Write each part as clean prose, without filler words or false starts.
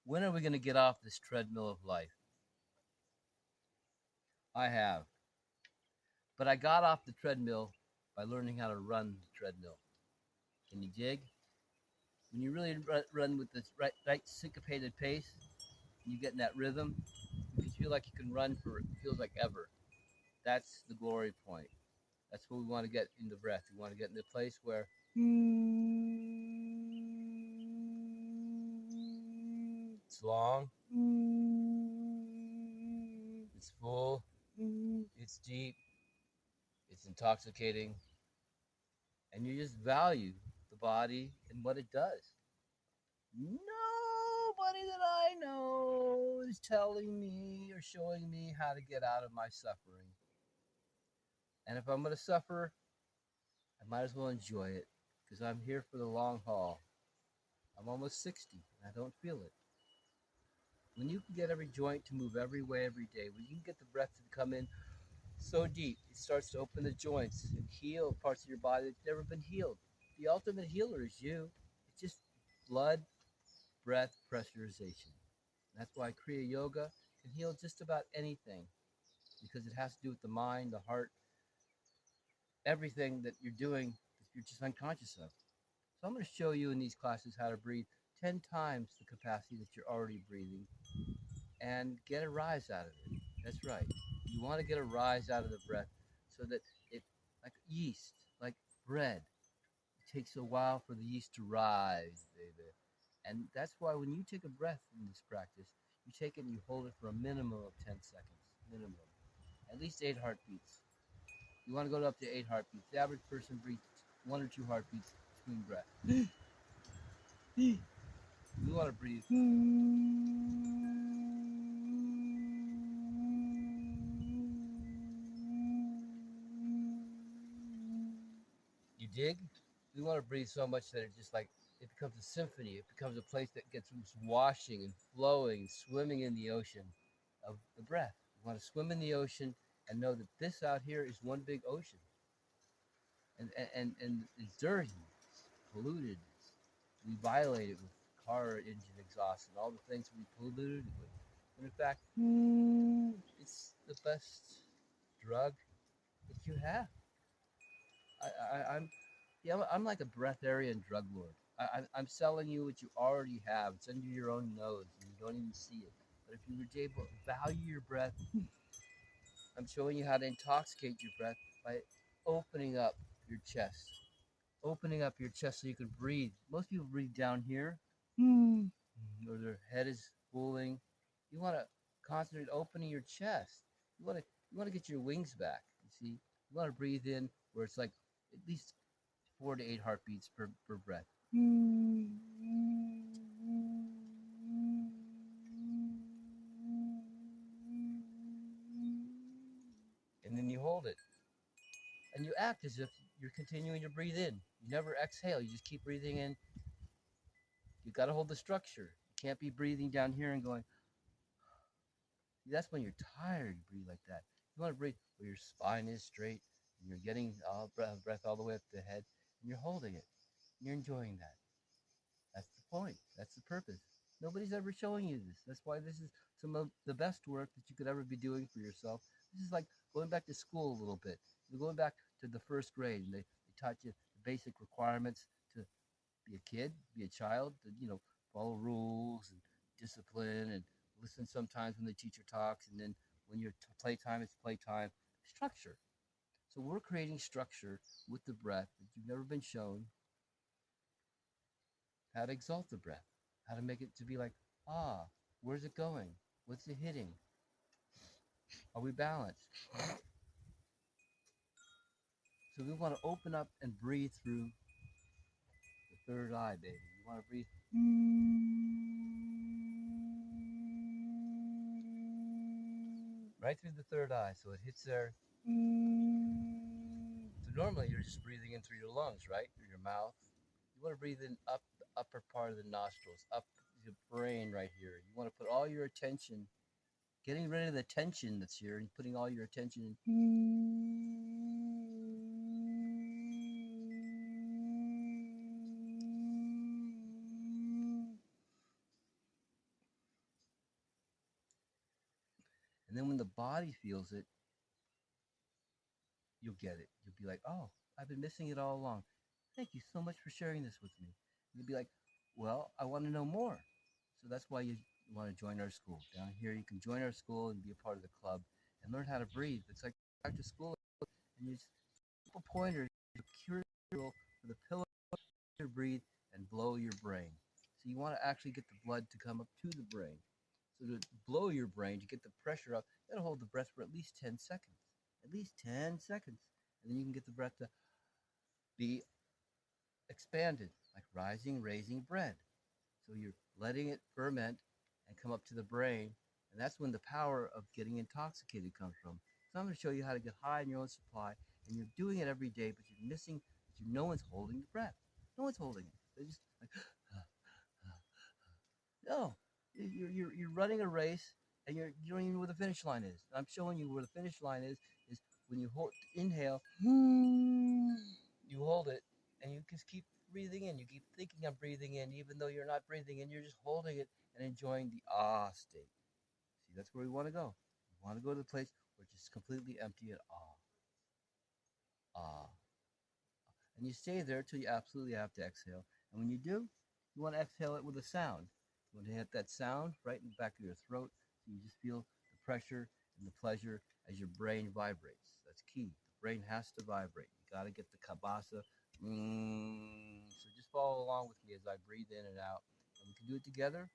When are we going to get off this treadmill of life? I have. But I got off the treadmill by learning how to run the treadmill. Can you dig? When you really run with this right syncopated pace, you get in that rhythm, you feel like you can run for, it feels like ever. That's the glory point. That's what we want to get in the breath. We want to get in the place where it's long, it's full, it's deep, it's intoxicating, and you just value the body and what it does. Nobody that I know is telling me or showing me how to get out of my suffering. And if I'm going to suffer, I might as well enjoy it because I'm here for the long haul. I'm almost 60 and I don't feel it. When you can get every joint to move every way every day, when you can get the breath to come in so deep, it starts to open the joints and heal parts of your body that's never been healed. The ultimate healer is you. It's just blood, breath, pressurization. That's why Kriya Yoga can heal just about anything because it has to do with the mind, the heart, everything that you're doing that you're just unconscious of. So I'm going to show you in these classes how to breathe 10 times the capacity that you're already breathing and get a rise out of it. That's right. You want to get a rise out of the breath so that it, like yeast, like bread, it takes a while for the yeast to rise, baby. And that's why when you take a breath in this practice, you take it and you hold it for a minimum of 10 seconds. Minimum. At least 8 heartbeats. You want to go up to 8 heartbeats. The average person breathes 1 or 2 heartbeats between breath. You want to breathe. You dig? We want to breathe so much that it just like, it becomes a symphony. It becomes a place that gets washing and flowing, swimming in the ocean of the breath. You want to swim in the ocean and know that this out here is one big ocean. And it's dirty, it's polluted, we violate it with car engine exhaust and all the things we polluted it with. And in fact, it's the best drug that you have. I'm like a breatharian drug lord. I'm selling you what you already have. It's under your own nose and you don't even see it. But if you were able to value your breath, I'm showing you how to intoxicate your breath by opening up your chest. Opening up your chest so you can breathe. Most people breathe down here, or their head is fooling. You want to concentrate opening your chest. You want to get your wings back. You see, you want to breathe in where it's like at least 4 to 8 heartbeats per breath. And then you hold it. And you act as if you're continuing to breathe in. You never exhale. You just keep breathing in. You got to hold the structure. You can't be breathing down here and going. That's when you're tired. You breathe like that. You want to breathe where your spine is straight and you're getting all breath all the way up the head and you're holding it. And you're enjoying that. That's the point. That's the purpose. Nobody's ever showing you this. That's why this is some of the best work that you could ever be doing for yourself. This is like going back to school a little bit. You're going back to the first grade and they taught you the basic requirements to be a kid, be a child, to, follow rules and discipline and listen sometimes when the teacher talks. And then when your playtime, it's playtime. Structure. So we're creating structure with the breath that you've never been shown how to exalt the breath, how to make it to be like, where's it going? What's it hitting? Are we balanced? So we want to open up and breathe through the third eye, baby. You want to breathe right through the third eye, so it hits there. So normally you're just breathing in through your lungs, right? Through your mouth. You want to breathe in up the upper part of the nostrils, up the brain right here. You want to put all your attention, getting rid of the tension that's here and putting all your attention in. And then when the body feels it, you'll get it. You'll be like, oh, I've been missing it all along. Thank you so much for sharing this with me. You'll be like, well, I want to know more. So that's why you want to join our school. Down here, you can join our school and be a part of the club and learn how to breathe. It's like back to school, and you just simple pointers, cure for the pillow to breathe and blow your brain. So you want to actually get the blood to come up to the brain. So to blow your brain, to get the pressure up, you got to hold the breath for at least 10 seconds. At least 10 seconds. And then you can get the breath to be expanded, like rising, raising bread. So you're letting it ferment and come up to the brain. And that's when the power of getting intoxicated comes from. So I'm going to show you how to get high in your own supply. And you're doing it every day, but you're missing, no one's holding the breath. No one's holding it. They're just like, no. You're running a race, and you don't even know where the finish line is. I'm showing you where the finish line is when you inhale, you hold it, and you just keep breathing in. You keep thinking I'm breathing in, even though you're not breathing in. You're just holding it and enjoying the ah state. See, that's where we want to go. We want to go to the place where it's just completely empty and ah. And you stay there till you absolutely have to exhale. And when you do, you want to exhale it with a sound. You want to hit that sound right in the back of your throat, so you just feel the pressure and the pleasure as your brain vibrates. That's key. The brain has to vibrate. You got to get the kabasa. So just follow along with me as I breathe in and out. And we can do it together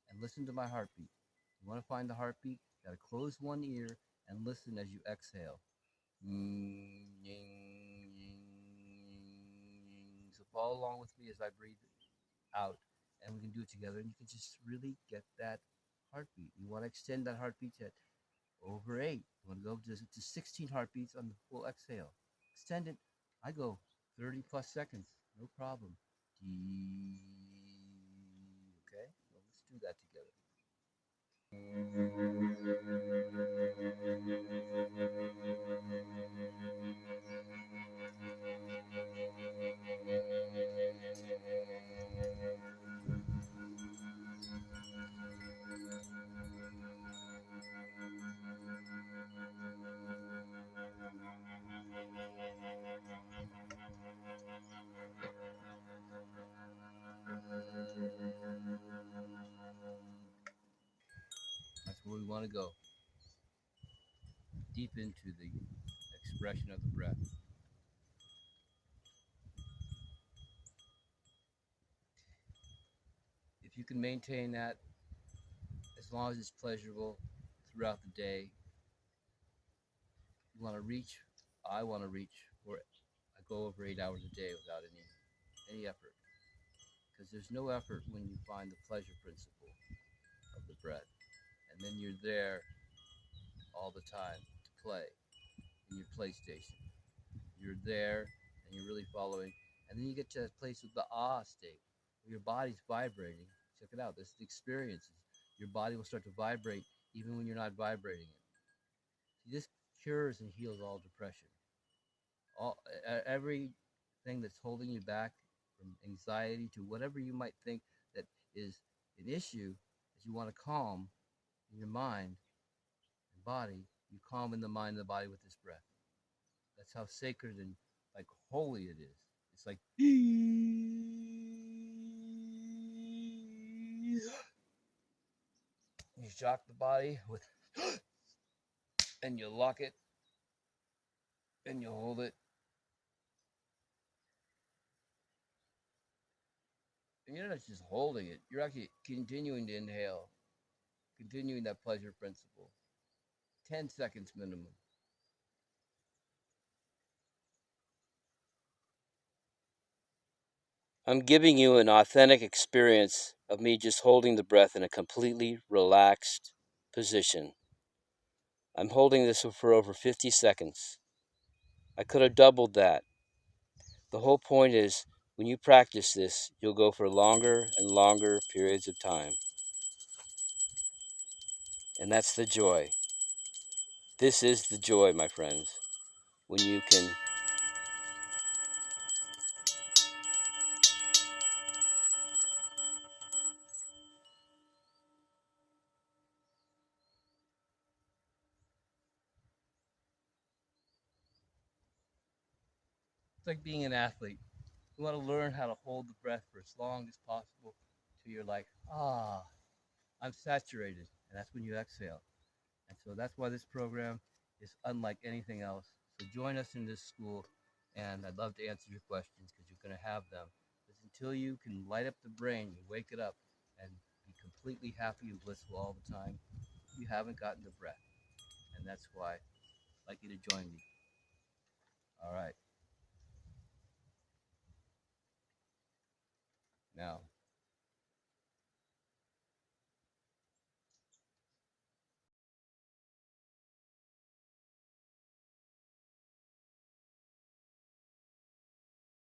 and listen to my heartbeat. You want to find the heartbeat, you got to close one ear and listen as you exhale. So follow along with me as I breathe out, and we can do it together. And you can just really get that heartbeat. You want to extend that heartbeat to over 8. You want to go to 16 heartbeats on the full exhale. Extend it. I go 30 plus seconds, no problem. Okay, well, let's do that together. That's where we want to go. Deep into the expression of the breath. If you can maintain that, as long as it's pleasurable throughout the day, you want to reach, I want to reach for it. I go over 8 hours a day without any effort. Because there's no effort when you find the pleasure principle of the breath. And then you're there all the time to play in your PlayStation. You're there and you're really following. And then you get to that place of the ah state where your body's vibrating. Check it out. This is the experiences. Your body will start to vibrate even when you're not vibrating it. See, this cures and heals all depression. Everything that's holding you back, from anxiety to whatever you might think that is an issue that you want to calm in your mind and body, you calm in the mind and the body with this breath. That's how sacred and like holy it is. It's like you shock the body with and you lock it and you hold it. And you're not just holding it, you're actually continuing to inhale, continuing that pleasure principle. 10 seconds minimum. I'm giving you an authentic experience of me just holding the breath in a completely relaxed position. I'm holding this for over 50 seconds. I could have doubled that. The whole point is, when you practice this, you'll go for longer and longer periods of time. And that's the joy. This is the joy, my friends, when you can like being an athlete. You want to learn how to hold the breath for as long as possible till you're like, ah, I'm saturated. And that's when you exhale. And so that's why this program is unlike anything else. So join us in this school, and I'd love to answer your questions because you're going to have them. Because until you can light up the brain, you wake it up and be completely happy and blissful all the time, you haven't gotten the breath. And that's why I'd like you to join me. All right. Now,